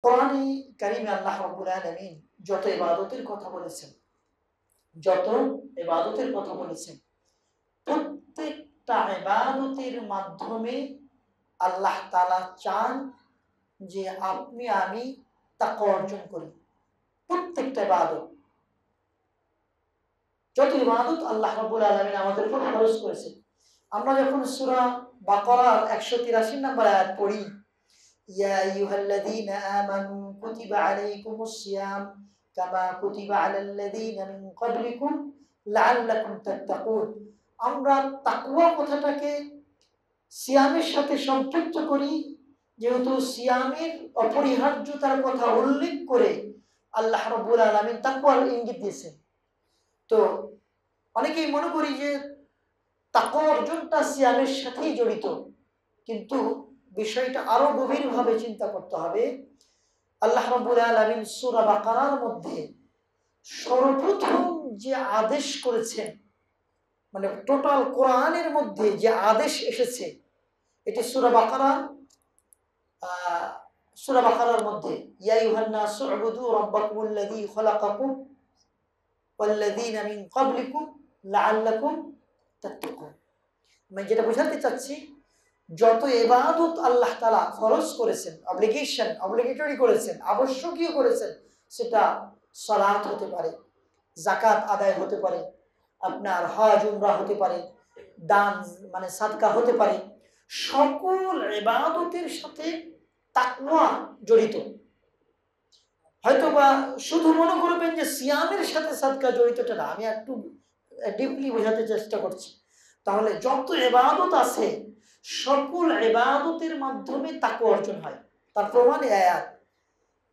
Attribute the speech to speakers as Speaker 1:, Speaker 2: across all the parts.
Speaker 1: কোরআনে কারিমে আল্লাহ রাব্বুল আলামিন যত ইবাদতের কথা বলেছেন, প্রত্যেকটা ইবাদতের মাধ্যমে আল্লাহ তাআলা চান যে আপনি আমি তাকওয়া অর্জন করি। প্রত্যেকটা ইবাদত, যত ইবাদত আল্লাহ রাব্বুল আলামিন আমাদের উপর ফরজ করেছেন। আমরা যখন সূরা বাকারার 183 নম্বর আয়াত পড়ি, ইয়া আইয়ুহাল্লাযীনা আমানু কুতিবা আলাইকুমুস সিয়াম কামা কুতিবা আলাল্লাযীনা মিন ক্বাবলিকুম লাআল্লাকুম তাত্তাকুন। আমরা তাকওয়া কথাটাকে সিয়ামের সাথে সম্পৃক্ত করি, যেহেতু সিয়ামের অপরিহার্যতার কথা উল্লেখ করে আল্লাহ রাব্বুল আলামিন তাকওয়ার ইঙ্গিত দিয়েছেন। তো অনেকেই মনে করি যে তাকওয়া অর্জনটা সিয়ামের সাথেই জড়িত, কিন্তু বিষয়টা আরো গভীরভাবে চিন্তা করতে হবে। আল্লাহ রাব্বুল আলামিন সূরা বাকারার মধ্যে সর্বপ্রথম যে আদেশ করেছেন, মানে টোটাল কোরআনের মধ্যে যে আদেশ এসেছে, এটি সূরা বাকারার মধ্যে ইয়া আইয়ুহান নাসু উবুদু রাব্বাকুমুল্লাযী খালাকাকুম ওয়াল্লাযীনা মিন ক্বাবলিকুম লাআল্লাকুম তাত্তাকুন। আমি যেটা বোঝাতে চাচ্ছি, যত ইবাদত আল্লাহ তাআলা ফরজ করেছেন, অব্লিগেটরি করেছেন, আবশ্যকীয় করেছেন, সেটা সালাত হতে পারে, যাকাত আদায় হতে পারে, আপনার হজ উমরা হতে পারে, দান মানে সাদকা হতে পারে, সকল ইবাদতের সাথে তাকওয়া জড়িত। হয়তোবা শুধু মনে করবেন যে সিয়ামের সাথে সাদকা জড়িতটা না, আমি একটু ডিপলি বোঝাতে চেষ্টা করছি। তাহলে যত ইবাদত আছে, সকল ইবাদতের মাধ্যমে তাকওয়া অর্জন হয়। তার প্রমাণ আয়াত,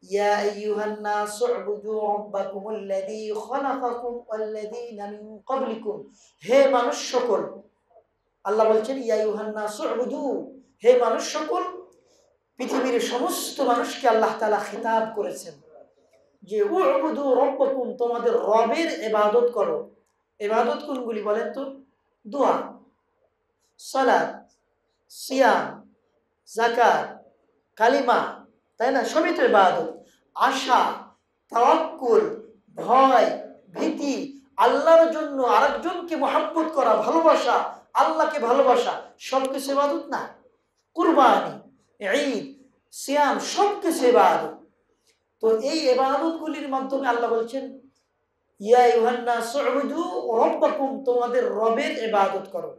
Speaker 1: ইয়া আইয়ুহান নাসু উবুদু রাব্বাকুমুল্লাযী খালাকাকুম ওয়াল্লাযীনা মিন ক্বাবলিকুম। হে মানুষ সকল, আল্লাহ বলছেন ইয়া আইয়ুহান নাসু উবুদু, হে মানুষ সকল, পৃথিবীর সমস্ত মানুষকে আল্লাহ তাআলা খিতাব করেছেন যে উবুদু রাব্বাকুম, তোমাদের রবের ইবাদত করো। ইবাদত কোনগুলি বলেন তো? দোয়া, সালাত, সিয়াম, যাকাত, কালিমা, তাই না? সবই তো ইবাদত। আশা, তাওয়াক্কুল, ভয়, ভীতি, আল্লাহর জন্য আরেকজনকে মহব্বত করা, ভালোবাসা, আল্লাহকে ভালোবাসা, সবকিছু ইবাদত না? কুরবানি, ঈদ, সিয়াম, সবকিছু ইবাদত। তো এই ইবাদতগুলির মাধ্যমে আল্লাহ বলছেন ইয়া আইয়ুহান নাসু উবুদু রাব্বাকুম, তোমাদের রবের ইবাদত করো,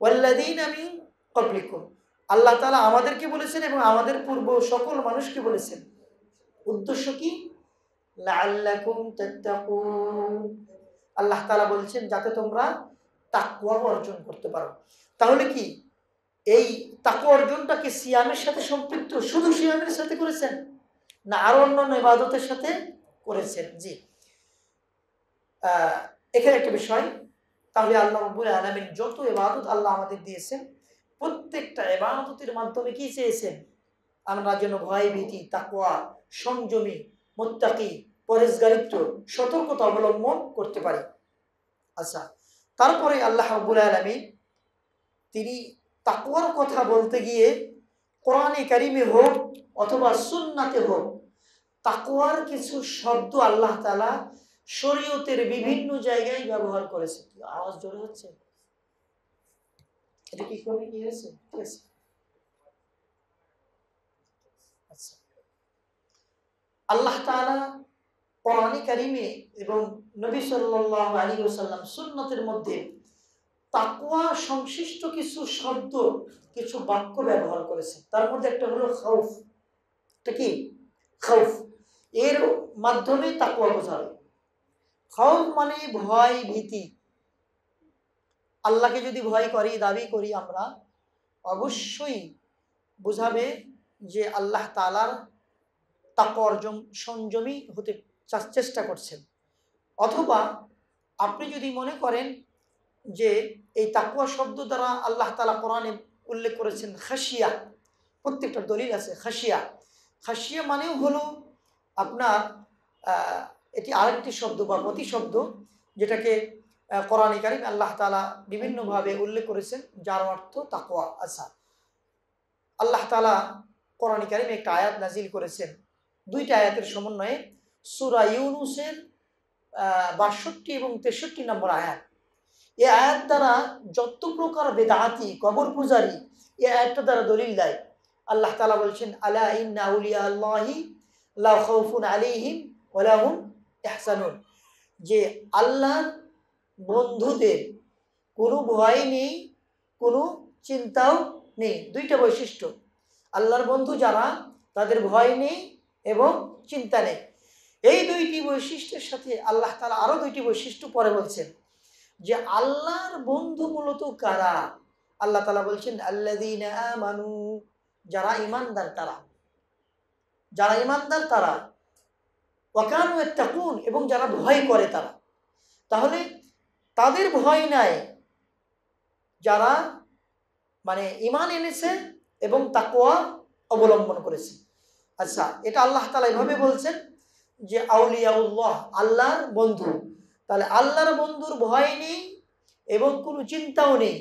Speaker 1: ওয়াল্লাযীনা মিন ক্বাবলিকুম, আল্লাহ তাআলা আমাদেরকে বলেছেন এবং আমাদের পূর্ব সকল মানুষকে বলেছেন। উদ্দেশ্য কি? লাআল্লাকুম তাত্তাকুন, আল্লাহ তাআলা বলছেন যাতে তোমরা তাকওয়া অর্জন করতে পারো। তাহলে কি এই তাকওয়া অর্জনটা কি সিয়ামের সাথে সম্পৃক্ত? শুধু সিয়ামের সাথে করেছেন না আরো অন্যান্য ইবাদতের সাথে করেছেন? জি। এখানে একটা বিষয়, তাহলে আল্লাহ রাব্বুল আলামিন যত ইবাদত আল্লাহ আমাদের দিয়েছেন, প্রত্যেকটা ইবাদতের মাধ্যমে কি চেয়েছেন? আমরা যেন ভয় ভীতি, তাকওয়া, সংযমী, মুত্তাকি, পরেজগারিত্ব, সতর্কতা অবলম্বন করতে পারি। আচ্ছা, তারপরে আল্লাহ রাব্বুল আলামিন তিনি তাকওয়ার কথা বলতে গিয়ে কোরআনে কারিমে হোক অথবা সুন্নাতে হোক, তাকওয়ার কিছু শব্দ আল্লাহ তাআলা শরীয়তের বিভিন্ন জায়গায় ব্যবহার করেছে। কি আওয়াজ জোরে হচ্ছে? এটা কি কমে গিয়েছে? ঠিক আছে। আচ্ছা, আল্লাহ তাআলা কোরআনে কারিমে এবং নবী সাল্লাল্লাহু আলাইহি ওয়াসাল্লাম সুন্নতের মধ্যে তাকওয়া সংশ্লিষ্ট কিছু শব্দ, কিছু বাক্য ব্যবহার করেছেন। তার মধ্যে একটা হলো খাউফ। এটা কি? খাউফ। এর মাধ্যমে তাকওয়া বোঝাবে। খাউফ মানে ভয় ভীতি। আল্লাহকে যদি ভয় করি, দাবি করি আমরা, অবশ্যই বোঝাবে যে আল্লাহ তাআলার তাকওয়া অর্জন সংযমী হতে চেষ্টা করছেন। অথবা আপনি যদি মনে করেন যে এই তাকওয়া শব্দ দ্বারা আল্লাহ তাআলা কোরআনে উল্লেখ করেছেন খাশিয়া, প্রত্যেকটা দলিল আছে খাশিয়া। খাশিয়া মানেও হলো আপনার এটি আরেকটি শব্দ বা প্রতিশব্দ, যেটাকে কোরআনে কারিমে আল্লাহ তাআলা বিভিন্নভাবে উল্লেখ করেছেন, যার অর্থ তাকওয়া। আচ্ছা, আল্লাহ তাআলা কোরআনে কারিমে একটা আয়াত নাজিল করেছেন দুইটা আয়াতের সমন্বয়ে সূরা ইউনূসের ৬২ এবং ৬৩ নম্বর আয়াত। এই আয়াত দ্বারা যত প্রকার বেদাতি কবর পূজারী এই আয়াতটা দ্বারা দলিল দেয়। আল্লাহ তাআলা বলছেন, আলা ইন্না আউলিয়া আল্লাহি লা খাউফুন আলাইহিম ওয়া লা হুম ইয়াহজানুন, যে আল্লাহর বন্ধুদের কোনো ভয় নেই, কোনো চিন্তাও নেই। দুইটা বৈশিষ্ট্য, আল্লাহর বন্ধু যারা তাদের ভয় নেই এবং চিন্তা নেই। এই দুইটি বৈশিষ্ট্যের সাথে আল্লাহ তাআলা আরো দুইটি বৈশিষ্ট্য পরে বলছেন, যে আল্লাহর বন্ধু মূলত কারা। আল্লাহ তাআলা বলছেন, আল্লাযীনা আমানু, যারা ঈমানদার তারা, যারা ঈমানদার তারা, ওয়া কানু ইয়াত্তাকুন, এবং যারা ভয় করে তারা। তাহলে তাদের ভয় নাই যারা মানে ঈমান এনেছে এবং তাকওয়া অবলম্বন করেছে। আচ্ছা, এটা আল্লাহ তাআলা এভাবে বলছেন যে আউলিয়াউল্লাহ, আল্লাহর বন্ধু। তাহলে আল্লাহর বন্ধুর ভয় নেই এবং কোনো চিন্তাও নেই,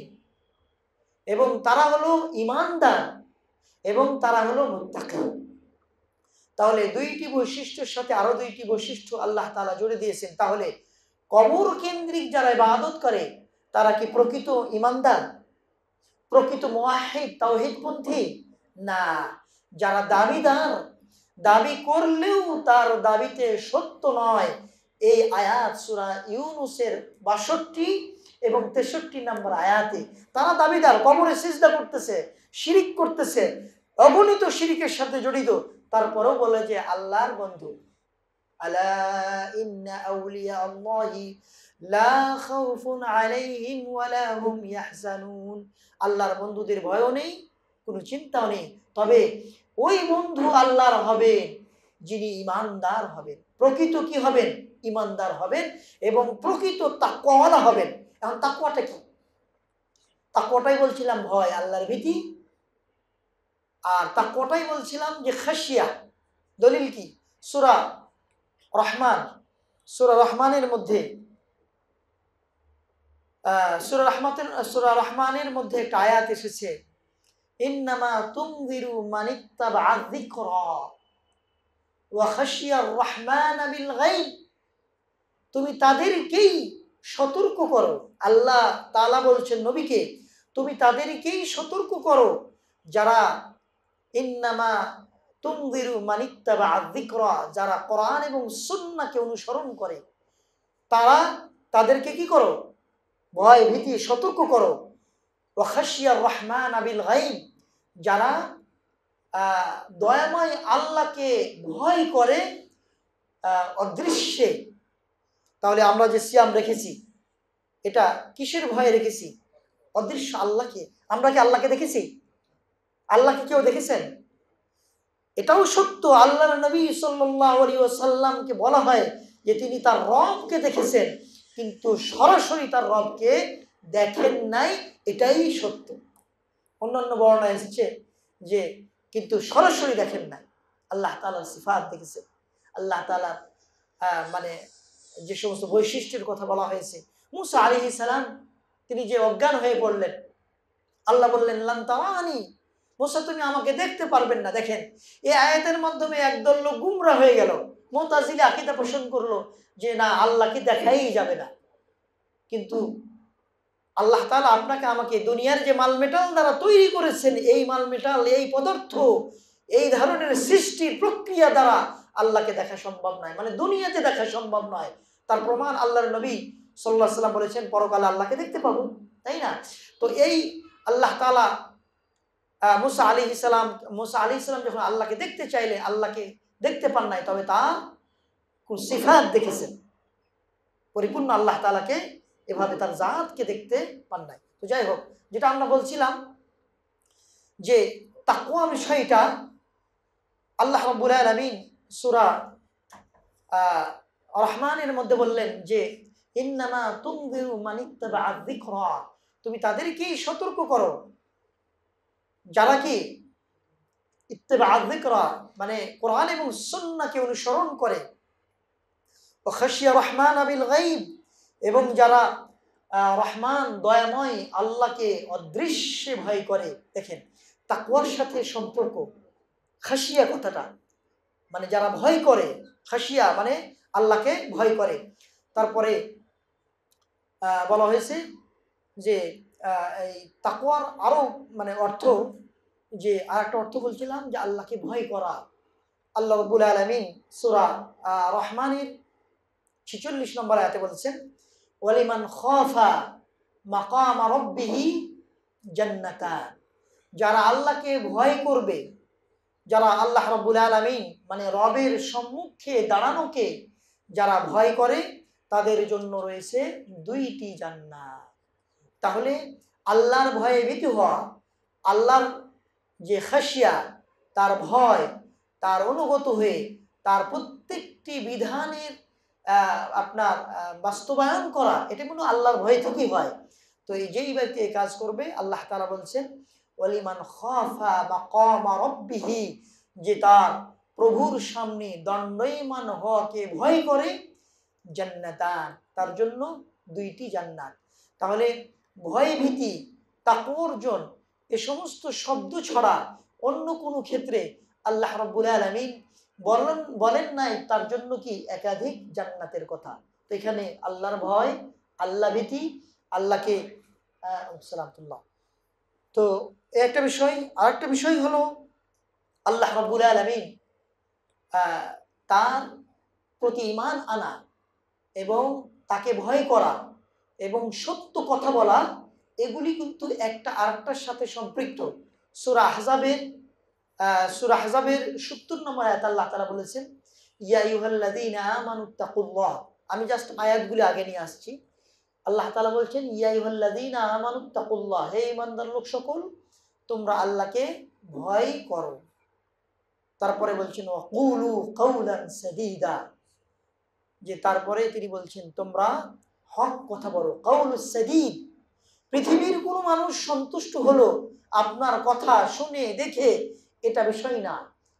Speaker 1: এবং তারা হলো ঈমানদার এবং তারা হলো মুত্তাকি। তাহলে দুইটি বৈশিষ্ট্যের সাথে আরো দুইটি বৈশিষ্ট্য আল্লাহ তাআলা জুড়ে দিয়েছেন। তাহলে কবর কেন্দ্রিক যারা ইবাদত করে তারা কি প্রকৃত ঈমানদার, প্রকৃত মুওয়াহহিদ, তাওহীদপন্থী? না। যারা দাবিদার, দাবি করলেও তার দাবিতে সত্য নয়, এই আয়াত সূরা ইউনূসের ৬২ এবং ৬৩ নম্বর আয়াতে তারা দাবিদার, কবরে সিজদা করতেছে, শিরিক করতেছে, অগণিত শিরিকের সাথে জড়িত, তারপরেও বলে যে আল্লাহর বন্ধু। আলা ইন্না আউলিয়া আল্লাহি লা খাউফুন আলাইহিম ওয়া লা হুম ইয়াহজানুন, আল্লাহর বন্ধুদের ভয়ও নেই, কোনো চিন্তাও নেই। তবে ওই বন্ধু আল্লাহর হবেন যিনি ঈমানদার হবেন। প্রকৃত কি হবেন? ঈমানদার হবেন এবং প্রকৃত তাকওয়াওয়ালা হবেন। এখন তাকওয়াটা কি? তাকওয়াটাই বলছিলাম ভয়, আল্লাহর ভীতি। আর তাকওয়াটাই বলছিলাম যে খাশিয়া। দলিল কি? সূরা রহমান, সূরা রহমানের মধ্যে সূরা রহমানের মধ্যে একটা আয়াত এসেছে, ইন্নামা তুনযিরু মানিত্তাবা'a যিকরা ওয়া খাশিয়ার রহমান বিল গায়ব, তুমি তাদেরকেই সতর্ক করো। আল্লাহ তাআলা বলছেন নবীকে, তুমি তাদেরকেই সতর্ক করো যারা ইন্নামা তুনযিরু মানিত্তাবা'a যিকরা, যারা কোরআন এবং সুন্নাহকে অনুসরণ করে, তারা তাদেরকে কি করো? ভয় ভীতি সতর্ক করো। ওয়া খাশিয়ার রহমান বিল গায়ব, যারা দয়াময় আল্লাহকে ভয় করে অদৃশ্যে। তাহলে আমরা যে সিয়াম রেখেছি এটা কিসের ভয়ে রেখেছি? অদৃশ্য আল্লাহকে। আমরা কি আল্লাহকে দেখেছি? আল্লাহকে কেউ দেখেছেন? এটাও সত্য, আল্লাহর নবী সাল্লাল্লাহু আলাইহি ওয়াসাল্লামকে বলা হয় যে তিনি তার রবকে দেখেছেন, কিন্তু সরাসরি তার রবকে দেখেন নাই, এটাই সত্য। অন্যান্য বর্ণনা এসেছে যে কিন্তু সরাসরি দেখেন নাই, আল্লাহ তাআলার সিফাত দেখেছেন। আল্লাহ তাআলা মানে যে সমস্ত বৈশিষ্ট্যের কথা বলা হয়েছে, মুসা আলাইহিস সালাম তিনি যে অজ্ঞান হয়ে পড়লেন, আল্লাহ বললেন লান তারানি, মুসা তুমি আমাকে দেখতে পারবেন না। দেখেন এই আয়াতের মাধ্যমে একদল লোক গুমরা হয়ে গেল, মুতাজিলা আকীদা পোষণ করলো যে না, আল্লাহকে দেখাই যাবে না। কিন্তু আল্লাহ তাআলা আপনাকে আমাকে দুনিয়ার যে মালমেটাল দ্বারা তৈরি করেছেন, এই মালমেটাল, এই পদার্থ, এই ধরনের সৃষ্টির প্রক্রিয়া দ্বারা আল্লাহকে দেখা সম্ভব নয়, মানে দুনিয়াতে দেখা সম্ভব নয়। তার প্রমাণ আল্লাহর নবী সাল্লাল্লাহু আলাইহি ওয়াসাল্লাম বলেছেন পরকালে আল্লাহকে দেখতে পাবো, তাই না? তো এই আল্লাহ তাআলা মুসা আলাইহিস সালাম যখন আল্লাহকে দেখতে চাইলেন, আল্লাহকে দেখতে পান নাই, তবে তার কোন সিফাত দেখেছেন। পরিপূর্ণ আল্লাহ তাআলাকে এভাবে তার জাতকে দেখতে পান নাই। তো যাই হোক, যেটা আমরা বলছিলাম যে তাকওয়া বিষয়টা আল্লাহ রাব্বুল আলামিন সূরা রহমানের মধ্যে বললেন যে ইন্নামা তুনযিরু মানিত্তাবা'a যিকরা, তুমি তাদেরকেই সতর্ক করো যারা কি ইত্তিবা'a যিকরা মানে কোরআন এবং সুন্নাহকে অনুসরণ করে, ওয়া খাশিয়া রহমান বিল গায়ব, এবং যারা রহমান দয়াময় আল্লাহকে অদৃশ্যে ভয় করে। দেখেন তাকওয়ার সাথে সম্পর্ক খাশিয়া কথাটা, মানে যারা ভয় করে, খাশিয়া মানে আল্লাহকে ভয় করে। তারপরে বলা হয়েছে যে এই তাকওয়ার আরো মানে অর্থ, যে আর একটা অর্থ বলছিলাম যে আল্লাহকে ভয় করা। আল্লাহ রাব্বুল আলামিন সূরা রহমানের ৪৬ নম্বর আয়াতে বলছেন, ওয়ালিমান খাফা মাকাম রাব্বিহি জান্নাতান, যারা আল্লাহকে ভয় করবে, যারা আল্লাহ রাব্বুল আলামিন মানে রবের সম্মুখে দাঁড়ানোকে যারা ভয় করে, তাদের জন্য রয়েছে 2টি জান্নাত। তাহলে আল্লাহর ভয়ে ভীত হওয়া, আল্লাহর যে খাশিয়া, তার ভয়, তার অনুগত হয়ে তার প্রত্যেকটি বিধানের আপনার বাস্তবায়ন করা, এটা কোনো আল্লাহর ভয় থেকেই হয়। তো এই যেই ব্যক্তি এই কাজ করবে, আল্লাহ তাআলা বলছেন ওয়ালিমান খাফা মাকামা রাব্বিহি, যে তার প্রভুর সামনে দণ্ডায়মান হওয়াকে ভয় করে, জান্নাতান, তার জন্য 2টি জান্নাত। তাহলে ভয়, ভীতি, তাকওয়া অর্জন, এ সমস্ত শব্দ ছড়া অন্য কোনো ক্ষেত্রে আল্লাহ রাব্বুল আলামিন বলেন নাই তার জন্য কি একাধিক জান্নাতের কথা। তো এখানে আল্লাহর ভয়, আল্লাহ ভীতি, আল্লাহকে সালামতুল্লাহ। তো একটা বিষয়, আরেকটা বিষয় হলো আল্লাহ রাব্বুল আলামিন তার প্রতি ঈমান আনা এবং তাকে ভয় করা এবং সত্য কথা বলা, এগুলি কিন্তু একটা আরেকটার সাথে সম্পৃক্ত। সূরা আহজাবের 70 নম্বর আয়াত আল্লাহ তাআলা বলেছেন, ইয়া আইয়ুহাল্লাযীনা আমানুত্তাকুল্লাহ। আমি জাস্ট আয়াতগুলি আগে নিয়ে আসছি। আল্লাহ তাআলা বলছেন, ইয়া আইয়ুহাল্লাযীনা আমানুত্তাকুল্লাহ, হে ঈমানদার লোক সকল, তোমরা আল্লাহকে ভয় করো। তারপরে বলছেন ওয়াকুলু কাওলান সাদীদা, যে তারপরে তিনি বলছেন তোমরা হক কথা বলো। কাউলুস সাদীদ, পৃথিবীর কোনো মানুষ সন্তুষ্ট হলো আপনার কথা শুনে দেখে এটা বিষয় না,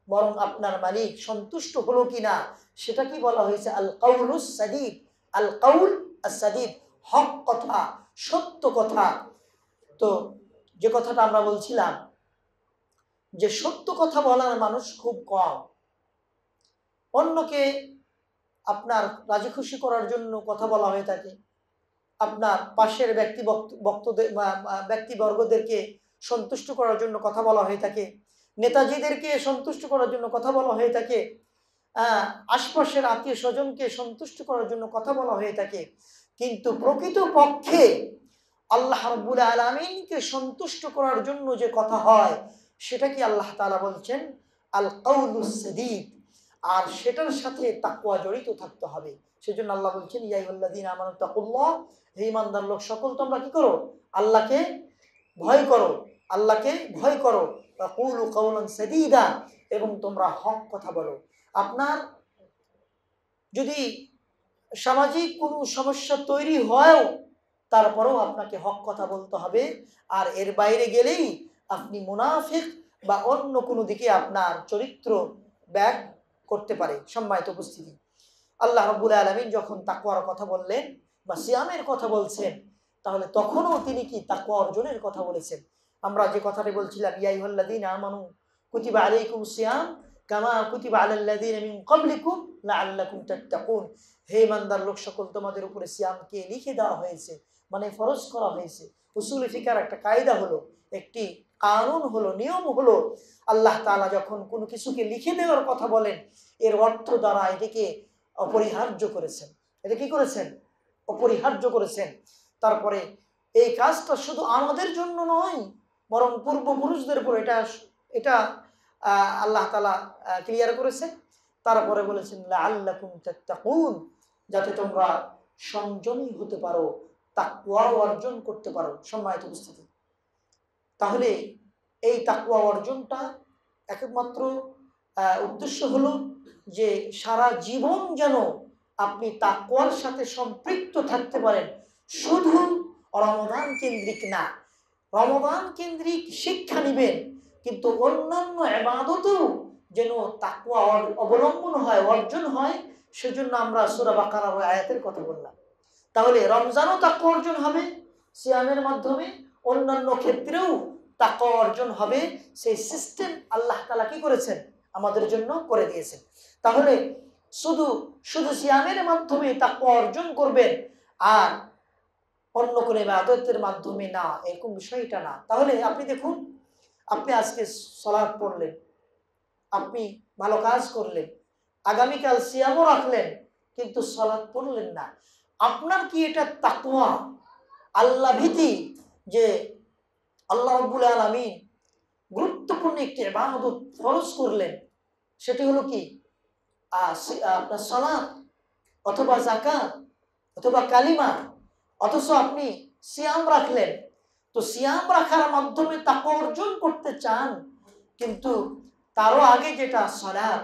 Speaker 1: বরং আপনার মালিক সন্তুষ্ট হলো কিনা সেটা কি বলা হয়েছে, আল কাউলুস সাদীদ। আল কাউল আস-সাদীদ, হক কথা, সত্য কথা। তো যে কথাটা আমরা বলছিলাম যে সত্য কথা বলার মানুষ খুব কম। অন্যকে আপনার রাজি খুশি করার জন্য কথা বলা হয়ে থাকে, আপনার পাশের ব্যক্তিবর্গদেরকে সন্তুষ্ট করার জন্য কথা বলা হয়ে থাকে, নেতাজিদেরকে সন্তুষ্ট করার জন্য কথা বলা হয়ে থাকে, আশপাশের আত্মীয় স্বজনকে সন্তুষ্ট করার জন্য কথা বলা হয়ে থাকে। কিন্তু প্রকৃতপক্ষে আল্লাহ রাব্বুল আলামিনকে সন্তুষ্ট করার জন্য যে কথা হয়, সেটা কি আল্লাহ তাআলা বলছেন আল কাউলুস সাদীদ, আর সেটার সাথে তাকওয়া জড়িত থাকতে হবে। সেজন্য আল্লাহ বলছেন, ইয়া আইয়ুহাল্লাযীনা আমানুত্তাকুল্লাহ, হে ঈমানদার লোক সকল, তোমরা কি করো, আল্লাহকে ভয় করো, আল্লাহকে ভয় করো। ওয়াকুলু কাওলান সাদীদা, এবং তোমরা হক কথা বলো। আপনার যদি সামাজিক কোনো সমস্যা তৈরি হয়, তারপরেও আপনাকে হক কথা বলতে হবে। আর এর বাইরে গেলেই আপনি মুনাফিক বা অন্য কোনো দিকে আপনার চরিত্র ব্যাগ করতে পারে। সম্মানিত উপস্থিতি, আল্লাহ রাব্বুল আলামিন যখন তাকওয়ার কথা বললেন বা সিয়ামের কথা বলছেন, তাহলে তখনও তিনি কি তাকওয়া অর্জনের কথা বলেছেন। আমরা যে কথাটি বলছিলাম, ইয়া আইয়ুহাল্লাযীনা আমানু কুতিবা আলাইকুমুস সিয়াম কামা কুতিবা আলাল্লাযীনা মিন ক্বাবলিকুম লাআল্লাকুম তাত্তাকুন, হে ঈমানদার লোক সকল, তোমাদের উপরে সিয়ামকে লিখে দেওয়া হয়েছে, মানে ফরজ করা হয়েছে। উসুল ফিকার একটা কায়দা হলো, একটি কানুন হলো, নিয়ম হলো, আল্লাহ তাআলা যখন কোনো কিছুকে লিখে দেওয়ার কথা বলেন, এর অর্থ দ্বারা এটাকে অপরিহার্য করেছেন। এটা কি করেছেন? অপরিহার্য করেছেন। তারপরে এই কাজটা শুধু আমাদের জন্য নয়, বরং পূর্বপুরুষদের উপর এটা আল্লাহ তাআলা ক্লিয়ার করেছেন। তারপরে বলেছেন লাআল্লাকুম তাত্তাকুন, যাতে তোমরা সংযমী হতে পারো, তাকওয়া অর্জন করতে পারো। সম্মানিত উপস্থিতি, তাহলে এই তাকওয়া অর্জনটা একমাত্র উদ্দেশ্য হলো যে সারা জীবন যেন আপনি তাকওয়ার সাথে সম্পৃক্ত থাকতে পারেন। শুধু রমজান কেন্দ্রিক না, রমজান কেন্দ্রিক শিক্ষা নেবেন, কিন্তু অন্যান্য ইবাদতেও যেন তাকওয়া অবলম্বন হয়, অর্জন হয়। সেজন্য আমরা সূরা বাকারার আয়াতের কথা বললাম। তাহলে রমজানও তাকওয়া অর্জন হবে সিয়ামের মাধ্যমে, অন্যান্য ক্ষেত্রেও তাকওয়া অর্জন হবে। সেই সিস্টেম আল্লাহ তাআলা কি করেছেন, আমাদের জন্য করে দিয়েছেন। তাহলে শুধু শুধু সিয়ামের মাধ্যমে তাকওয়া অর্জন করবেন আর অন্য কোনো ইবাদতের মাধ্যমে না, এরকম বিষয়টা না। তাহলে আপনি দেখুন, আপনি আজকে সালাত পড়লেন, আপনি ভালো কাজ করলেন, আগামীকাল সিয়ামও রাখলেন, কিন্তু সালাত পড়লেন না। আপনার কি এটা তাকওয়া, আল্লাহ ভীতি, যে আল্লাহ রাব্বুল আলামিন গুরুত্বপূর্ণ একটি ইবাদত ফরজ করলেন, সেটি হলো কি আপনার সালাত অথবা যাকাত অথবা কালিমা, অথচ আপনি সিয়াম রাখলেন। তো সিয়াম রাখার মাধ্যমে তাকওয়া অর্জন করতে চান, কিন্তু তারও আগে যেটা সালাত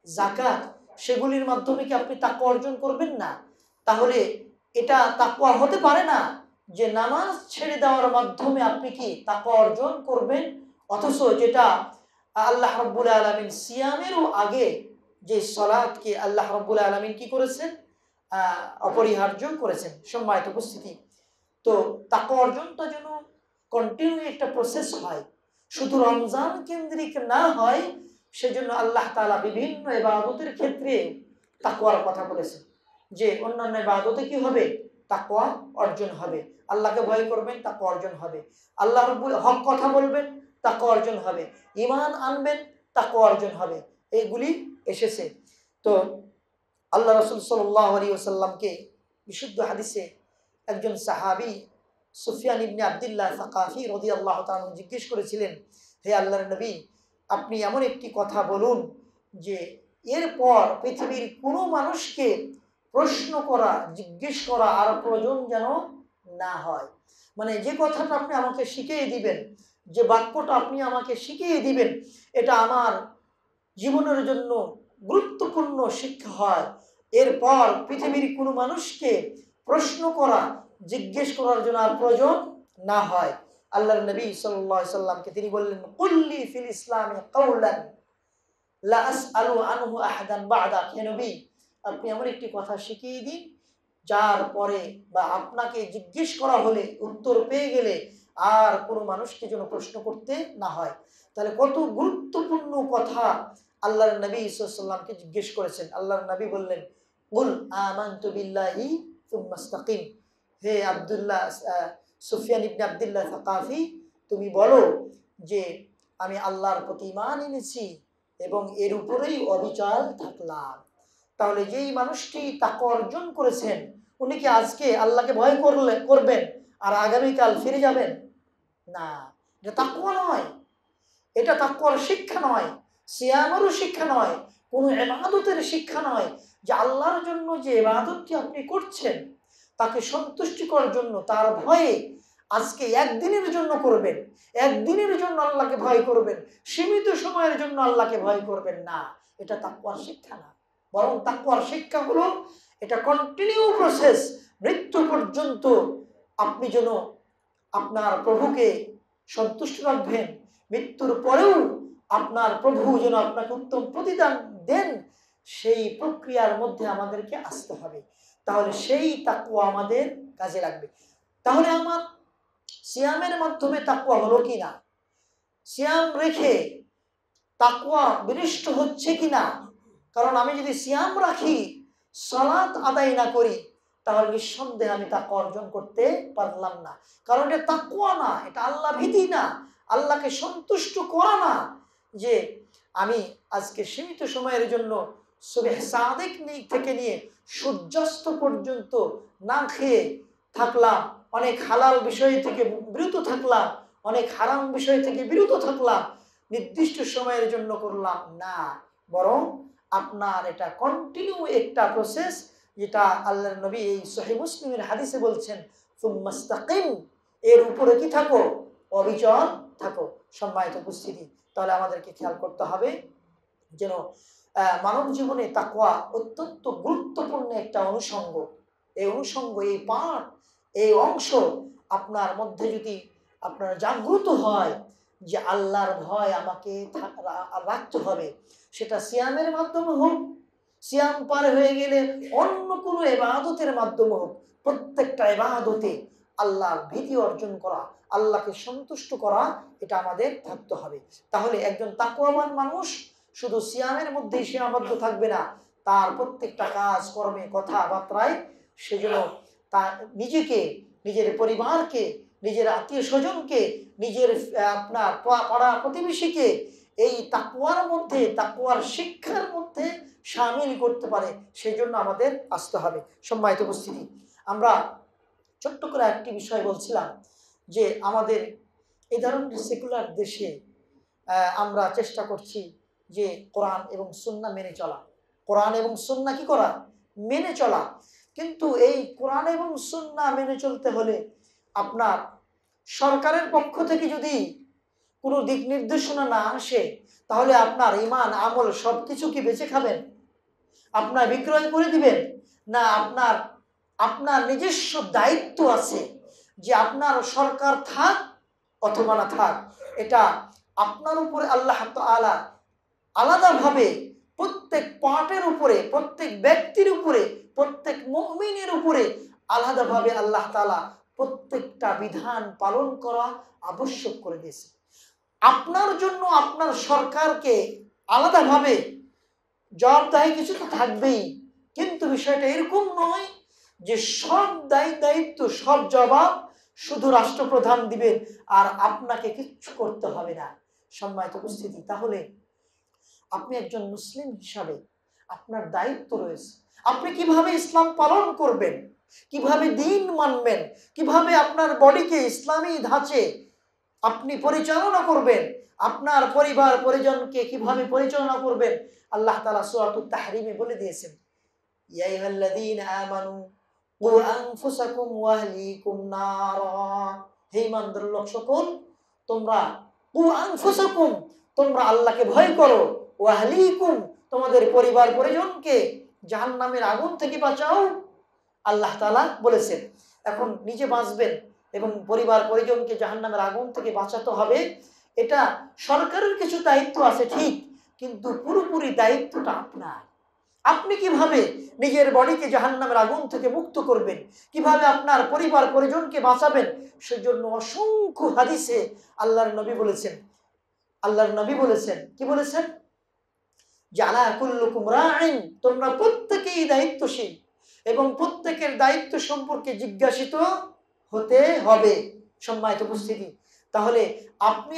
Speaker 1: যাকাত, সেগুলির মাধ্যমে কি আপনি তাকওয়া অর্জন করবেন না? তাহলে এটা তাকওয়া হতে পারে না যে নামাজ ছেড়ে দেওয়ার মাধ্যমে আপনি কি তাকওয়া অর্জন করবেন, অথচ যেটা আল্লাহ রাব্বুল আলামিন সিয়ামেরও আগে যে সালাতকে আল্লাহ রাব্বুল আলামিন কি করেছেন, অপরিহার্য করেছেন। সম্মানিত উপস্থিতি, তো তাকওয়া অর্জনটা যেন কন্টিনিউ একটা প্রসেস হয়, শুধু রমজান কেন্দ্রিক না হয়, সেজন্য আল্লাহ তাআলা বিভিন্ন ইবাদতের ক্ষেত্রে তাকওয়ার কথা বলেছেন, যে অন্যান্য ইবাদতে কি হবে, তাকওয়া অর্জন হবে, আল্লাহকে ভয় করবেন, তাকওয়া অর্জন হবে, আল্লাহ রাব্বুল হক কথা বলবেন, তাকওয়া অর্জন হবে, ঈমান আনবেন, তাকওয়া অর্জন হবে, এইগুলি এসেছে। তো আল্লাহ রাসূল সাল্লাল্লাহু আলাইহি ওয়াসাল্লামকে বিশুদ্ধ হাদিসে একজন সাহাবী সুফিয়ান ইবনে আব্দুল্লাহ সাকাফি রাদিয়াল্লাহু তাআলা জিজ্ঞেস করেছিলেন, হে আল্লাহর নবী, আপনি এমন একটি কথা বলুন যে এরপর পৃথিবীর কোনো মানুষকে প্রশ্ন করা, জিজ্ঞেস করা আর প্রয়োজন যেন না হয়। মানে যে কথাটা আপনি আমাকে শিখিয়ে দিবেন, যে বাক্যটা আপনি আমাকে শিখিয়ে দিবেন, এটা আমার জীবনের জন্য গুরুত্বপূর্ণ শিক্ষা হয়, এরপর পৃথিবীর কোনো মানুষকে প্রশ্ন করা, জিজ্ঞেস করার জন্য আর প্রয়োজন না হয়। আল্লাহর নবী সাল্লাল্লাহু আলাইহি সাল্লামকে তিনি বললেন, কুল্লি ফিল ইসলামি কাওলান লা আসআলু আনহু আহাদান বা'দাক। হে নবী, আপনি এমন একটি কথা শিখিয়ে দিন, যার পরে বা আপনাকে জিজ্ঞেস করা হলে উত্তর পেয়ে গেলে আর কোনো মানুষকে যেন প্রশ্ন করতে না হয়। তাহলে কত গুরুত্বপূর্ণ কথা আল্লাহর নবী সাল্লাল্লাহু আলাইহি সাল্লামকে জিজ্ঞেস করেছেন। আল্লাহর নবী বললেন, কুল আমানতু বিল্লাহি সুম্মা ইসতাকিম। হে আব্দুল্লাহ সুফিয়ান ইবনে আব্দুল্লাহ সাকাফি, তুমি বলো যে আমি আল্লাহর প্রতি ঈমান এনেছি এবং এর উপরেই অবিচল থাকলাম। তাহলে যেই মানুষটি তাকওয়া অর্জন করেছেন, উনি কি আজকে আল্লাহকে ভয় করবেন আর আগামীকাল ফিরে যাবেন? না, এটা তাকওয়া নয়, এটা তাকওয়ার শিক্ষা নয়, সিয়ামেরও শিক্ষা নয়, কোনো ইবাদতের শিক্ষা নয়, যে আল্লাহর জন্য যে ইবাদতটি আপনি করছেন তাকে সন্তুষ্টি করার জন্য, তার ভয়ে আজকে একদিনের জন্য করবেন, একদিনের জন্য আল্লাহকে ভয় করবেন, সীমিত সময়ের জন্য আল্লাহকে ভয় করবেন না, এটা তাকওয়ার শিক্ষা না। বরং তাকওয়ার শিক্ষা হলো এটা কন্টিনিউ প্রসেস, মৃত্যু পর্যন্ত আপনি যেন আপনার প্রভুকে সন্তুষ্ট রাখবেন, মৃত্যুর পরেও আপনার প্রভু যেন আপনাকে উত্তম প্রতিদান দেন, সেই প্রক্রিয়ার মধ্যে আমাদেরকে আসতে হবে। তাহলে সেই তাকওয়া আমাদের কাজে লাগবে। তাহলে আমার সিয়ামের মাধ্যমে তাকওয়া হলো কি না, সিয়াম রেখে তাকওয়া বিনষ্ট হচ্ছে কি না? কারণ আমি যদি সিয়াম রাখি, সালাত আদায় না করি, তাহলে নিঃসন্দেহে আমি তাকওয়া অর্জন করতে পারলাম না। কারণ এটা তাকওয়া না, এটা আল্লাহ ভীতি না, আল্লাহকে সন্তুষ্ট করা না, যে আমি আজকে সীমিত সময়ের জন্য সুবহ সাদিক থেকে নিয়ে সূর্যাস্ত পর্যন্ত না খেয়ে থাকলাম, অনেক হালাল বিষয় থেকে বিরত থাকলাম, অনেক হারাম বিষয় থেকে বিরত থাকলাম, নির্দিষ্ট সময়ের জন্য করলাম না, বরং আপনার এটা কন্টিনিউ একটা প্রসেস, যেটা আল্লাহর নবী এই সহিহ মুসলিমের হাদিসে বলছেন, সুম্মাস্তাকিম, এর উপরে কি থাকো, অবিচল থাকো। সম্মানিত উপস্থিতি, তাহলে আমাদেরকে খেয়াল করতে হবে যেন মানব জীবনে তাকওয়া অত্যন্ত গুরুত্বপূর্ণ একটা অনুষঙ্গ। এই অনুষঙ্গ, এই পাঠ, এই অংশ আপনার মধ্যে যদি আপনার জাগ্রত হয় যে আল্লাহর ভয় আমাকে রাখতে হবে, সেটা সিয়ামের মাধ্যমে হোক, সিয়াম পার হয়ে গেলে অন্য কোনো ইবাদতের মাধ্যমে হোক, প্রত্যেকটা ইবাদতে আল্লাহর ভীতি অর্জন করা, আল্লাহকে সন্তুষ্ট করা, এটা আমাদের থাকতে হবে। তাহলে একজন তাকওয়াবান মানুষ শুধু সিয়ামের মধ্যেই সীমাবদ্ধ থাকবে না, তার প্রত্যেকটা কাজ কর্মে কথাবার্তায় সেজন্য তার নিজেকে, নিজের পরিবারকে, নিজের আত্মীয় স্বজনকে, নিজের আপনার পাড়া প্রতিবেশীকে এই তাকওয়ার মধ্যে, তাকওয়ার শিক্ষার মধ্যে সামিল করতে পারে, সেই জন্য আমাদের আসতে হবে। সম্মানিত উপস্থিতি, আমরা ছোট্ট করে একটি বিষয় বলছিলাম যে আমাদের এই ধরনের সেকুলার দেশে আমরা চেষ্টা করছি যে কোরআন এবং সুন্নাহ মেনে চলা, কোরআন এবং সুন্নাহ কি করা, মেনে চলা। কিন্তু এই কোরআন এবং সুন্নাহ মেনে চলতে হলে আপনার সরকারের পক্ষ থেকে যদি কোনো দিক নির্দেশনা না আসে, তাহলে আপনার ঈমান আমল সবকিছু কি বেঁচে খাবেন? আপনার বিক্রয় করে দিবেন? না, আপনার নিজস্ব দায়িত্ব আছে যে আপনার সরকার থাক অথবা না থাক, এটা আপনার উপরে আল্লাহ তাআলা আলাদাভাবে প্রত্যেক পার্টের উপরে, প্রত্যেক ব্যক্তির উপরে, প্রত্যেক মুমিনের উপরে আলাদাভাবে আল্লাহ তাআলা প্রত্যেকটা বিধান পালন করা আবশ্যক করে দিয়েছে। আপনার জন্য আপনার সরকারকে আলাদাভাবে জবাবদাহি কিছু তো থাকবেই, কিন্তু বিষয়টা এরকম নয় যে সব দায়িত্ব, সব জবাব শুধু রাষ্ট্রপ্রধান দিবেন আর আপনাকে কিচ্ছু করতে হবে না। সম্মানিত উপস্থিতি, তাহলে আপনি একজন মুসলিম হিসাবে আপনার দায়িত্ব রয়েছে। আপনি কিভাবে ইসলাম পালন করবেন, কিভাবে দ্বীন মানবেন, কিভাবে আপনার বডিকে ইসলামী ধাঁচে আপনি পরিচালনা করবেন, আপনার পরিবার পরিজনকে কিভাবে পরিচালনা করবেন, আল্লাহ তাআলা সূরাতুত তাহরিমে বলে দিয়েছেন, ইয়া আইয়ুহাল্লাযীনা আমানু কু আনফুসাকুম ওয়া আহলিকুম নারা, হে ঈমানদার লোক সকল, তোমরা কু আনফুসাকুম, তোমরা আল্লাহকে ভয় করো, ওয়া আহলিকুম, তোমাদের পরিবার পরিজনকে জাহান্নামের আগুন থেকে বাঁচাও, আল্লাহ তাআলা বলেছেন। এখন নিজে বাঁচবেন এবং পরিবার পরিজনকে জাহান্নামের আগুন থেকে বাঁচাতে হবে, এটা সরকারের কিছু দায়িত্ব আছে ঠিক, কিন্তু পুরোপুরি দায়িত্বটা আপনার। আপনি কিভাবে নিজের বডিকে জাহান্নামের আগুন থেকে মুক্ত করবেন, কিভাবে আপনার পরিবার পরিজনকে বাঁচাবেন, সেজন্য অসংখ্য হাদিসে আল্লাহর নবী বলেছেন, কি বলেছেন, জালা কুল্লুকুম রাইন, তোমরা প্রত্যেকেই দায়িত্বশীল এবং প্রত্যেকের দায়িত্ব সম্পর্কে জিজ্ঞাসিত হতে হবে। সম্মানিত উপস্থিতি, তাহলে আপনি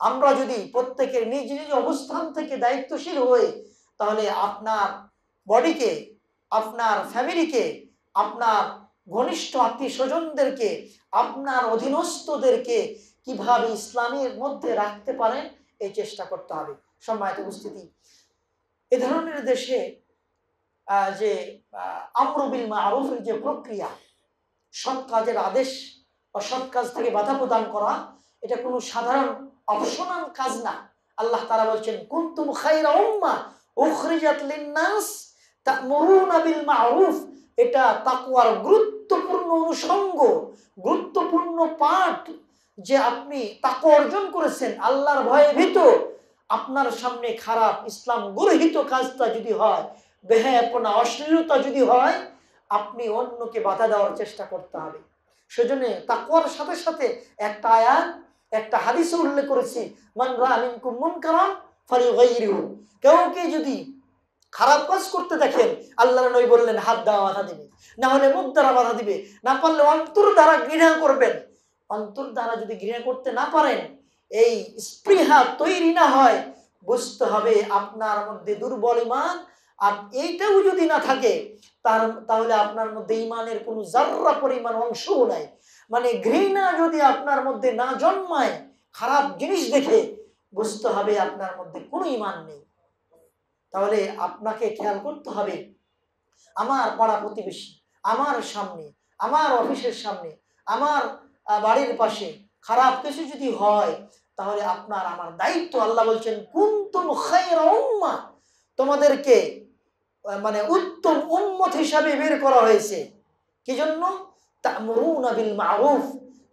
Speaker 1: আমরা যদি প্রত্যেকের নিজ নিজ অবস্থান থেকে দায়িত্বশীল হই, তাহলে আপনার বডিকে, আপনার ফ্যামিলিকে, আপনার ঘনিষ্ঠ আত্মীয় স্বজনদেরকে, আপনার অধীনস্থদেরকে কিভাবে ইসলামের মধ্যে রাখতে পারেন এই চেষ্টা করতে হবে। সম্মানিত উপস্থিতি, এ ধরনের দেশে যে আমরু বিল মারুফের যে প্রক্রিয়া, সৎ কাজের আদেশ অসৎ কাজ থেকে বাধা প্রদান করা, এটা কোনো সাধারণ অপশনাল কাজ না। আল্লাহ তাআলা বলছেন, কুনতুম খায়রা উম্মাহ উখরিজাত লিন-নাস তা'মুরুনা বিল মারুফ, এটা তাকওয়ার গুরুত্বপূর্ণ অনুষঙ্গ, গুরুত্বপূর্ণ পাঠ, যে আপনি তাকওয়া অর্জন করেছেন, আল্লাহর ভয়ে ভীত। আপনার সামনে খারাপ ইসলাম গর্হিত কাজটা যদি হয়, বেহায়াপনা, অশ্লীলতা যদি হয়, আপনি অন্যকে বাধা দেওয়ার চেষ্টা করতে হবে। সেজন্য তাকওয়ার সাথে সাথে একটা আয়াত, একটা হাদিসে উল্লেখ করেছি, মান রাআ মিনকুম মুনকারান ফালিয়ুগাইয়িরহু, কেউকে যদি খারাপ কাজ করতে দেখেন, আল্লাহর নবী বললেন হাত দ্বারা বাধা দিবে, না হলে মুখ দ্বারা বাধা দিবে, না পারলে অন্তর দ্বারা ঘৃণা করবেন। অন্তর দ্বারা যদি ঘৃণা করতে না পারেন, এই স্পৃহা তৈরি না হয়, বুঝতে হবে আপনার মধ্যে দুর্বল ঈমান। আর এইটাও যদি না থাকে, তাহলে আপনার মধ্যে ঈমানের কোনো যাররা পরিমাণ অংশও নাই। মানে ঘৃণা যদি আপনার মধ্যে না জন্মায়, খারাপ জিনিস দেখে, বুঝতে হবে আপনার মধ্যে কোনো ঈমান নেই। তাহলে আপনাকে খেয়াল করতে হবে, আমার পাড়া প্রতিবেশী, আমার সামনে, আমার অফিসের সামনে, আমার বাড়ির পাশে খারাপ কিছু যদি হয়, তাহলে আপনার আমার দায়িত্ব। আল্লাহ বলছেন, কুনতুম খায়রা উম্মাহ, তোমাদেরকে মানে উত্তম উম্মত হিসাবে বের করা হয়েছে। কি জন্য? তা'মুরুনা বিল মারুফ,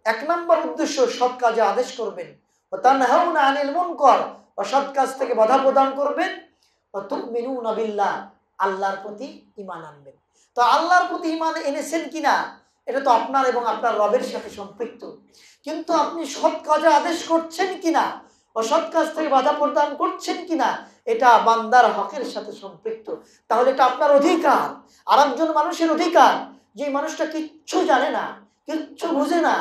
Speaker 1: এক নম্বর উদ্দেশ্য সৎ কাজে আদেশ করবেন, ওয়া তানহাউনা আনিল মুনকার, অসৎ কাজ থেকে বাধা প্রদান করবেন, ওয়া তু'মিনুনা বিল্লাহ, আল্লাহর প্রতি ঈমান আনবেন। তো আল্লাহর প্রতি ঈমান এনেছেন কিনা, এটা তো আপনার এবং আপনার রবের সাথে সম্পৃক্ত। কিন্তু আপনি সৎ কাজে আদেশ করছেন কিনা, অসৎ কাজ থেকে বাধা প্রদান করছেন কিনা এটা বান্দার হকের সাথে সম্পৃক্ত। তাহলে এটা আপনার অধিকার। আর একজন মানুষের অধিকার, যে মানুষটা কিচ্ছু জানে না, কিচ্ছু বুঝে না,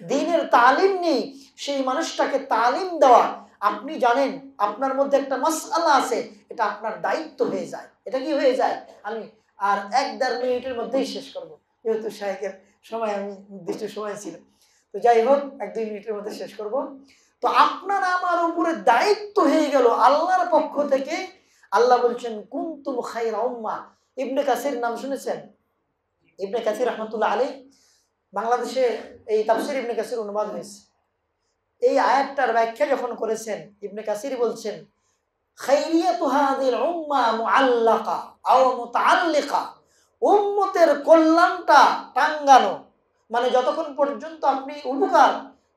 Speaker 1: দ্বীনের তালিম নেই, সেই মানুষটাকে তালিম দেওয়া। আপনি জানেন আপনার মধ্যে একটা মাসআলা আছে, এটা আপনার দায়িত্ব হয়ে যায়। এটা কি হয়ে যায়? আমি আর 1-1.5 মিনিটের মধ্যেই শেষ করব, যেহেতু শায়েখের সময় আমি নির্দিষ্ট সময় ছিল। তো যাই হোক, 1-2 মিনিটের মধ্যে শেষ করব। তো আপনার আমার উপরে দায়িত্ব হয়ে গেল আল্লাহর পক্ষ থেকে। আল্লাহ বলছেন কুনতুম খায়রা উম্মাহ। ইবনে কাসির নাম শুনেছেন? ইবনে কাসির রহমতুল্লাহ আলাইহি, বাংলাদেশে এই তাফসীর ইবনে কাসির অনুবাদ হয়েছে। এই আয়াতটার ব্যাখ্যা যখন করেছেন, ইবনে কাসির বলছেন খায়রিয়াতু হাযিল উম্মাহ মুআল্লাকা আও মুতাআল্লিকা। উম্মতের কল্যাণটা টাঙ্গানো, মানে যতক্ষণ পর্যন্ত আপনি উপকার,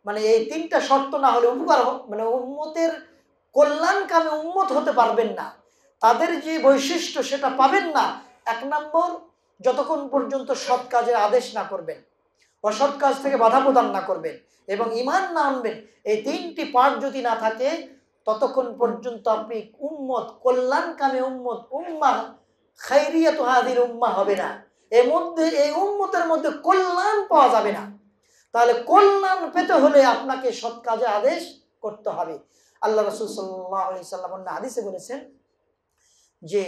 Speaker 1: মানে এই 3টা শর্ত না হলে উপকার, মানে উম্মতের কল্যাণকামী উম্মত হতে পারবেন না, তাদের যে বৈশিষ্ট্য সেটা পাবেন না। 1 নম্বর, যতক্ষণ পর্যন্ত সৎ কাজের আদেশ না করবেন, অসৎ কাজ থেকে বাধা প্রদান না করবেন এবং ঈমান না আনবেন, এই 3টি পার্ট যদি না থাকে, ততক্ষণ পর্যন্ত আপনি উম্মত, কল্যাণকামী উম্মত, উম্মাহ খায়রিয়াতু হাযিল উম্মাহ হবে না। এর মধ্যে, এই উম্মতের মধ্যে কল্যাণ পাওয়া যাবে না। তাহলে কল্যাণ পেতে হলে আপনাকে সৎ কাজে আদেশ করতে হবে। আল্লাহ রাসূল সাল্লাল্লাহু আলাইহি সাল্লাম হাদিসে বলেছেন যে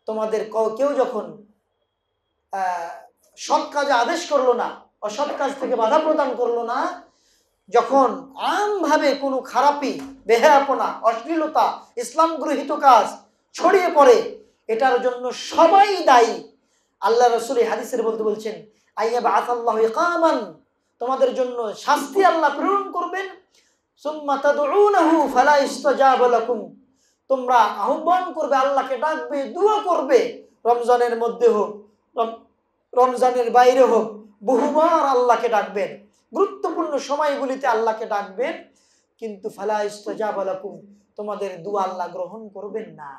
Speaker 1: তোমাদের কেউ যখন সৎ কাজে আদেশ করলো না, অসৎ কাজ থেকে বাধা প্রদান করলো না, যখন আমভাবে কোনো খারাপি, বেহায়াপনা, অশ্লীলতা, ইসলাম গৃহীত কাজ ছড়িয়ে পড়ে, এটার জন্য সবাই দায়ী। আল্লাহ রাসূল হাদিসের বলতে বলছেন আইয়াবআসাল্লাহু ইকামান, তোমাদের জন্য শাস্তি আল্লাহ প্রেরণ করবেন। সুম্মা তাদউনাহু ফালা ইস্তাজাবা লাকুম, তোমরা আহ্বান করবে, আল্লাহকে ডাকবে, দোয়া করবে, রমজানের মধ্যে হোক, রমজানের বাইরে হোক, বহুবার আল্লাহকে ডাকবেন, গুরুত্বপূর্ণ সময়গুলিতে আল্লাহকে ডাকবেন, কিন্তু ফালা ইস্তাজাবা লাকুম, তোমাদের দোয়া আল্লাহ গ্রহণ করবেন না।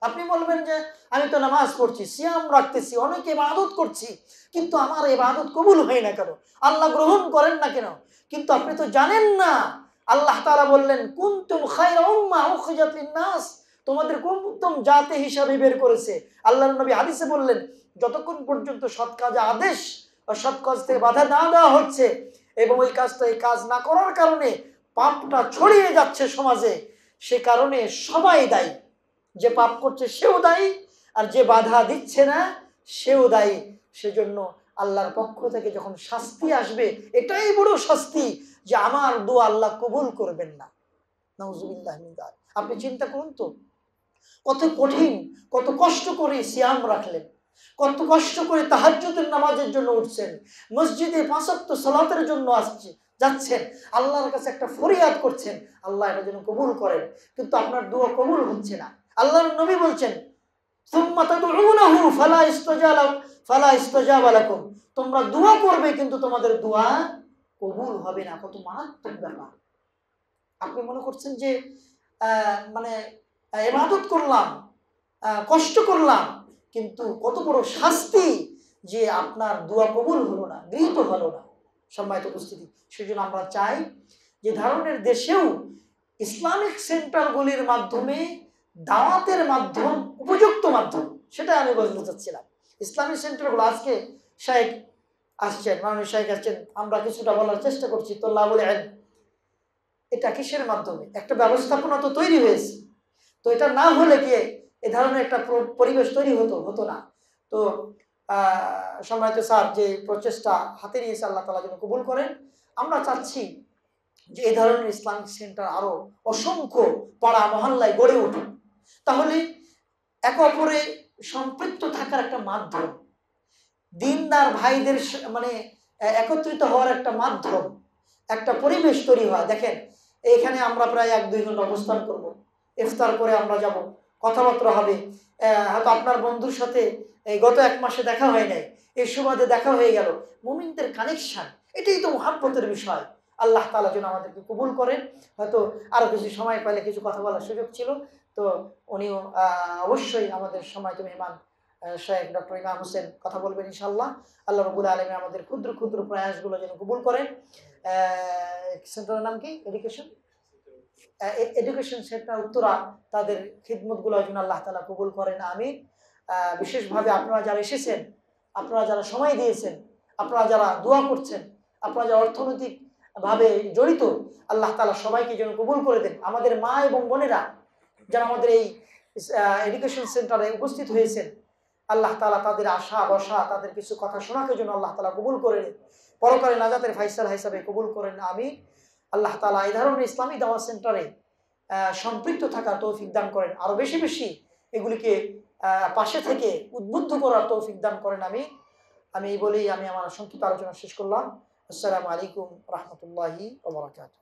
Speaker 1: আপনি বলবেন যে আমি তো নামাজ পড়ছি, সিয়াম রাখতেছি, অনেক ইবাদত করছি, কিন্তু আমার ইবাদত কবুল হয় না কেন, আল্লাহ গ্রহণ করেন না কেন? কিন্তু আপনি তো জানেন না, আল্লাহ তাআলা বললেন কুনতুম খায়রা উম্মাহ উখরিজাত লিন-নাস, তোমাদেরকে উত্তম জাতি হিসাবে বের করেছে। আল্লাহর নবী হাদিসে বললেন যতক্ষণ পর্যন্ত সৎ কাজে আদেশ ও সৎ কাজ থেকে বাধা না দেওয়া হচ্ছে এবং ওই কাজটা, এই কাজ না করার কারণে পাপটা ছড়িয়ে যাচ্ছে সমাজে, সে কারণে সবাই দায়ী। যে পাপ করছে সেও দায়ী, আর যে বাধা দিচ্ছে না সেও দায়ী। সেজন্য আল্লাহর পক্ষ থেকে যখন শাস্তি আসবে, এটাই বড় শাস্তি যে আমার দোয়া আল্লাহ কবুল করবেন না। নাউজুবিল্লাহ মিন যালিক। আপনি চিন্তা করুন তো, কত কঠিন, কত কষ্ট করে সিয়াম রাখলেন, কত কষ্ট করে তাহাজ্জুদের নামাজের জন্য উঠছেন, মসজিদে 5 ওয়াক্ত সালাতের জন্য যাচ্ছেন, আল্লাহর কাছে একটা ফরিয়াদ করছেন আল্লাহ এটা যেন কবুল করেন, কিন্তু আপনার দোয়া কবুল হচ্ছে না। আল্লাহর নবী বলছেন সুম্মা তাদউনাহু ফালা ইস্তাজাবা লাকুম, তোমরা দোয়া করবে কিন্তু তোমাদের দোয়া কবুল হবে না। কত মারাত্মক ব্যাপার। আপনি মনে করছেন যে মানে ইবাদত করলাম, কষ্ট করলাম, কিন্তু কত বড় শাস্তি যে আপনার দোয়া কবুল হলো না, গৃহীত হলো না। সম্মানিত উপস্থিতি, সেজন্য আমরা চাই যে ধরনের দেশেও ইসলামিক সেন্টারগুলির মাধ্যমে দাওয়াতের মাধ্যম উপযুক্ত মাধ্যম, সেটা আমি বলতে চাচ্ছিলাম। ইসলামিক সেন্টারগুলো, আজকে শাইখ আসছেন, মাননীয় শাইখ আসছেন, আমরা কিছুটা বলার চেষ্টা করছি, তোল্লাবুল ইলম, এটা কিসের মাধ্যমে? একটা ব্যবস্থাপনা তো তৈরি হয়েছে, তো এটা না হলে গিয়ে এ ধরনের একটা পরিবেশ তৈরি হতো না। তো সম্মানিত স্যার যে প্রচেষ্টা হাতে নিয়েছে, আল্লাহ তাআলা যেন কবুল করেন। আমরা চাচ্ছি যে এই ধরনের ইসলামিক সেন্টার আরো অসংখ্য পাড়া মহল্লায় গড়ে উঠুক, তাহলে একে অপরে সম্পৃক্ত থাকার একটা মাধ্যম, দিনদার ভাইদের মানে একত্রিত হওয়ার একটা মাধ্যম, একটা পরিবেশ তৈরি হয়। দেখেন, এখানে আমরা প্রায় 1-2 ঘন্টা অবস্থান করব, ইফতার করে আমরা যাব, কথাবার্তা হবে, হয়তো আপনার বন্ধুর সাথে গত 1 মাসে দেখা হয় নাই, এই সুবাদে দেখা হয়ে গেল, মুমিনদের কানেকশন, এটাই তো মুহাব্বতের বিষয়। আল্লাহ তাআলা যেন আমাদেরকে কবুল করেন। হয়তো আরো কিছু সময় পেলে কিছু কথা বলার সুযোগ ছিল, তো উনিও অবশ্যই আমাদের সম্মানিত মেহমান শাইখ ডক্টর ইমাম হোসেন কথা বলবেন ইনশাআল্লাহ। আল্লাহ রাব্বুল আলামিন আমাদের ক্ষুদ্র ক্ষুদ্র প্রয়াসগুলো যেন কবুল করেন। সেন্টারের নাম কি? এডুকেশন এডুকেশন সেন্টার উত্তরা তাদের খিদমতগুলোর জন্য আল্লাহ তাআলা কবুল করেন, আমিন। বিশেষভাবে আপনারা যারা এসেছেন, আপনারা যারা সময় দিয়েছেন, আপনারা যারা দোয়া করছেন, আপনারা যারা অর্থনৈতিকভাবে জড়িত, আল্লাহ তাআলা সবাইকে যেন কবুল করে দেন। আমাদের মা এবং বোনেরা যারা আমাদের এই এডুকেশন সেন্টারে উপস্থিত হয়েছেন, আল্লাহ তাআলা তাদের আশা বসা, তাদের কিছু কথা শোনাকে জন্য আল্লাহ তাআলা কবুল করে নেন, পরকালে নাজাতের ফায়সালা হিসাবে কবুল করেন, আমিন। আল্লাহ তাআলা এই ধরনের ইসলামী দাওয়াত সেন্টারে সম্পৃক্ত থাকার তৌফিক দান করেন, আরো বেশি বেশি এগুলিকে পাশে থেকে উদ্বুদ্ধ করার তৌফিক দান করেন, আমি এই বলেই আমি আমার সংক্ষিপ্ত আলোচনা শেষ করলাম। আসসালামু আলাইকুম রহমতুল্লাহি ওয়া বারাকাতুহু।